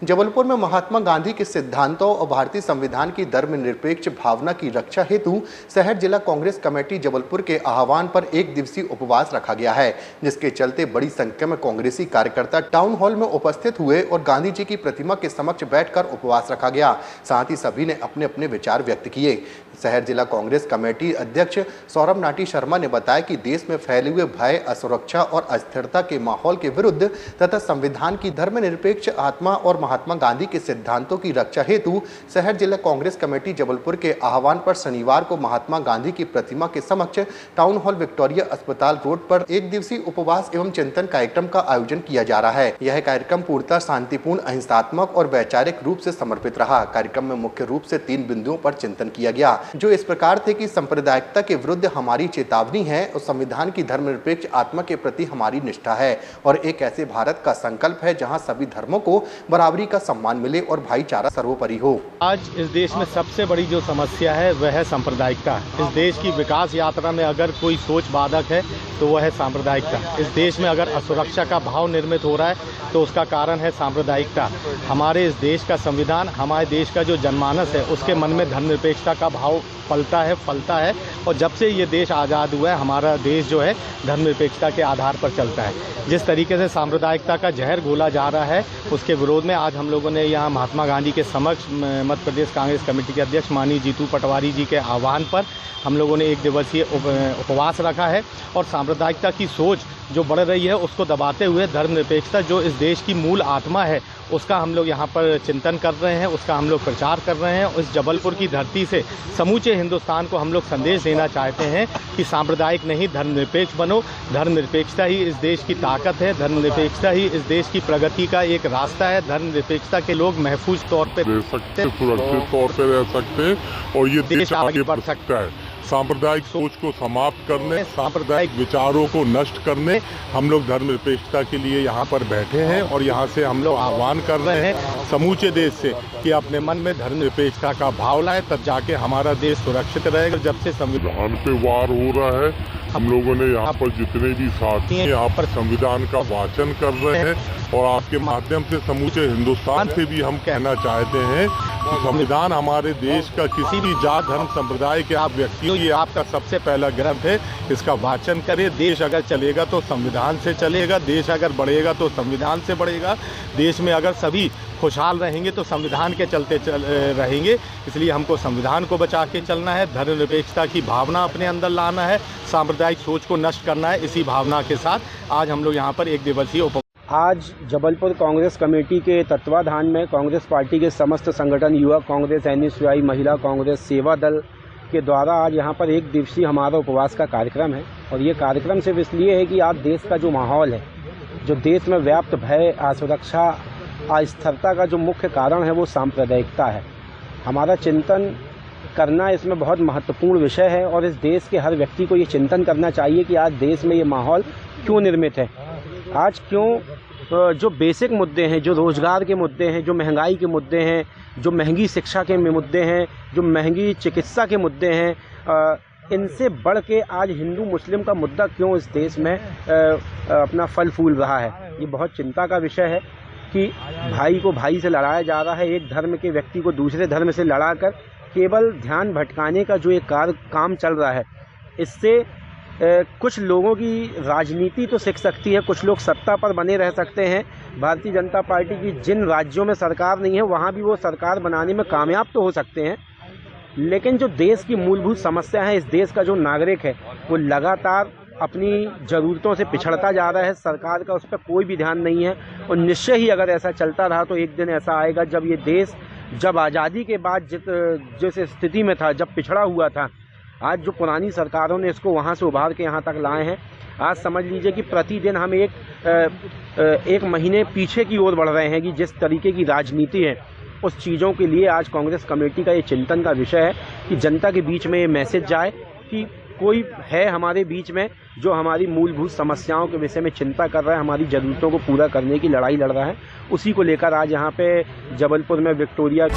जबलपुर में महात्मा गांधी के सिद्धांतों और भारतीय संविधान की धर्मनिरपेक्ष भावना की रक्षा हेतु शहर जिला कांग्रेस कमेटी जबलपुर के आह्वान पर एक दिवसीय उपवास रखा गया है, जिसके चलते बड़ी संख्या में कांग्रेसी कार्यकर्ता टाउन हॉल में उपस्थित हुए और गांधी जी की प्रतिमा के समक्ष बैठकर उपवास रखा गया। साथ ही सभी ने अपने अपने विचार व्यक्त किए। शहर जिला कांग्रेस कमेटी अध्यक्ष सौरभ नाटी शर्मा ने बताया कि देश में फैले हुए भय, असुरक्षा और अस्थिरता के माहौल के विरुद्ध तथा संविधान की धर्मनिरपेक्ष आत्मा और महात्मा गांधी के सिद्धांतों की रक्षा हेतु शहर जिला कांग्रेस कमेटी जबलपुर के आह्वान पर शनिवार को महात्मा गांधी की प्रतिमा के समक्ष टाउन हॉल विक्टोरिया अस्पताल रोड पर एक दिवसीय उपवास एवं चिंतन कार्यक्रम का आयोजन किया जा रहा है। यह कार्यक्रम पूर्णतः शांतिपूर्ण, अहिंसात्मक और वैचारिक रूप से समर्पित रहा। कार्यक्रम में मुख्य रूप से 3 बिंदुओं पर चिंतन किया गया, जो इस प्रकार थे कि सांप्रदायिकता के विरुद्ध हमारी चेतावनी है और संविधान की धर्मनिरपेक्ष आत्मा के प्रति हमारी निष्ठा है और एक ऐसे भारत का संकल्प है जहां सभी धर्मों को बराबरी का सम्मान मिले और भाईचारा सर्वोपरि हो। आज इस देश में सबसे बड़ी जो समस्या है वह है सांप्रदायिकता। इस देश की विकास यात्रा में अगर कोई सोच बाधक है तो वह है सांप्रदायिकता। इस देश में अगर असुरक्षा का भाव निर्मित हो रहा है तो उसका कारण है सांप्रदायिकता। हमारे इस देश का संविधान, हमारे देश का जो जनमानस है, उसके मन में धर्मनिरपेक्षता का भाव फलता है और जब से ये देश आज़ाद हुआ है हमारा देश जो है धर्मनिरपेक्षता के आधार पर चलता है। जिस तरीके से सांप्रदायिकता का जहर घोला जा रहा है उसके विरोध में आज हम लोगों ने यहाँ महात्मा गांधी के समक्ष मध्य प्रदेश कांग्रेस कमेटी के अध्यक्ष माननीय जीतू पटवारी जी के आह्वान पर हम लोगों ने एक दिवसीय उपवास रखा है और सांप्रदायिकता की सोच जो बढ़ रही है उसको दबाते हुए धर्मनिरपेक्षता जो इस देश की मूल आत्मा है उसका हम लोग यहाँ पर चिंतन कर रहे हैं, उसका हम लोग प्रचार कर रहे हैं। इस जबलपुर की धरती से समूचे हिंदुस्तान को हम लोग संदेश देना चाहते हैं कि सांप्रदायिक नहीं, धर्मनिरपेक्ष बनो। धर्मनिरपेक्षता ही इस देश की ताकत है, धर्मनिरपेक्षता ही इस देश की प्रगति का एक रास्ता है। धर्मनिरपेक्षता के लोग महफूज तौर पर रह सकते हैं, सुरक्षित तौर पर रह सकते हैं और ये देश आगे बढ़ सकता है। सांप्रदायिक सोच को समाप्त करने, सांप्रदायिक विचारों को नष्ट करने हम लोग धर्मनिरपेक्षता के लिए यहाँ पर बैठे हैं और यहाँ से हम लोग आह्वान कर रहे हैं समूचे देश से कि अपने मन में धर्मनिरपेक्षता का भाव लाए, तब जाके हमारा देश सुरक्षित रहेगा। जब से संविधान पे वार हो रहा है, हम लोगों ने यहाँ पर जितने भी साथी हैं यहाँ पर संविधान का वाचन कर रहे हैं और आपके माध्यम से समूचे हिंदुस्तान से भी हम कहना चाहते हैं कि संविधान हमारे देश का किसी भी जात, धर्म, संप्रदाय के आप व्यक्ति हो, ये आपका सबसे पहला ग्रंथ है। इसका वाचन करें। देश अगर चलेगा तो संविधान से चलेगा, देश अगर बढ़ेगा तो संविधान से बढ़ेगा। देश में अगर सभी खुशहाल रहेंगे तो संविधान के चलते रहेंगे। इसलिए हमको संविधान को बचा के चलना है, धर्मनिरपेक्षता की भावना अपने अंदर लाना है, सांप्रदायिक सोच को नष्ट करना है। इसी भावना के साथ आज हम लोग यहाँ पर एक दिवसीय आज जबलपुर कांग्रेस कमेटी के तत्वाधान में कांग्रेस पार्टी के समस्त संगठन, युवा कांग्रेस, NSY, महिला कांग्रेस, सेवा दल के द्वारा आज यहाँ पर एक दिवसीय हमारा उपवास का कार्यक्रम है। और ये कार्यक्रम सिर्फ इसलिए है कि आज देश का जो माहौल है, जो देश में व्याप्त भय, असुरक्षा, अस्थिरता का जो मुख्य कारण है वो सांप्रदायिकता है। हमारा चिंतन करना इसमें बहुत महत्वपूर्ण विषय है और इस देश के हर व्यक्ति को ये चिंतन करना चाहिए कि आज देश में ये माहौल क्यों निर्मित है, आज क्यों जो बेसिक मुद्दे हैं, जो रोज़गार के मुद्दे हैं, जो महंगाई के मुद्दे हैं, जो महंगी शिक्षा के मुद्दे हैं, जो महंगी चिकित्सा के मुद्दे हैं, इनसे बढ़ के आज हिंदू मुस्लिम का मुद्दा क्यों इस देश में अपना फल फूल रहा है। ये बहुत चिंता का विषय है कि भाई को भाई से लड़ाया जा रहा है, एक धर्म के व्यक्ति को दूसरे धर्म से लड़ाकर केवल ध्यान भटकाने का जो एक काम चल रहा है। इससे कुछ लोगों की राजनीति तो सीख सकती है, कुछ लोग सत्ता पर बने रह सकते हैं। भारतीय जनता पार्टी की जिन राज्यों में सरकार नहीं है वहाँ भी वो सरकार बनाने में कामयाब तो हो सकते हैं, लेकिन जो देश की मूलभूत समस्या है, इस देश का जो नागरिक है वो लगातार अपनी ज़रूरतों से पिछड़ता जा रहा है। सरकार का उस पर कोई भी ध्यान नहीं है और निश्चय ही अगर ऐसा चलता रहा तो एक दिन ऐसा आएगा जब ये देश, जब आज़ादी के बाद जिस स्थिति में था, जब पिछड़ा हुआ था, आज जो पुरानी सरकारों ने इसको वहाँ से उभार के यहाँ तक लाए हैं। आज समझ लीजिए कि प्रतिदिन हम एक महीने पीछे की ओर बढ़ रहे हैं कि जिस तरीके की राजनीति है उस चीज़ों के लिए आज कांग्रेस कमेटी का ये चिंतन का विषय है कि जनता के बीच में ये मैसेज जाए कि कोई है हमारे बीच में जो हमारी मूलभूत समस्याओं के विषय में चिंता कर रहा है, हमारी ज़रूरतों को पूरा करने की लड़ाई लड़ रहा है। उसी को लेकर आज यहाँ पे जबलपुर में विक्टोरिया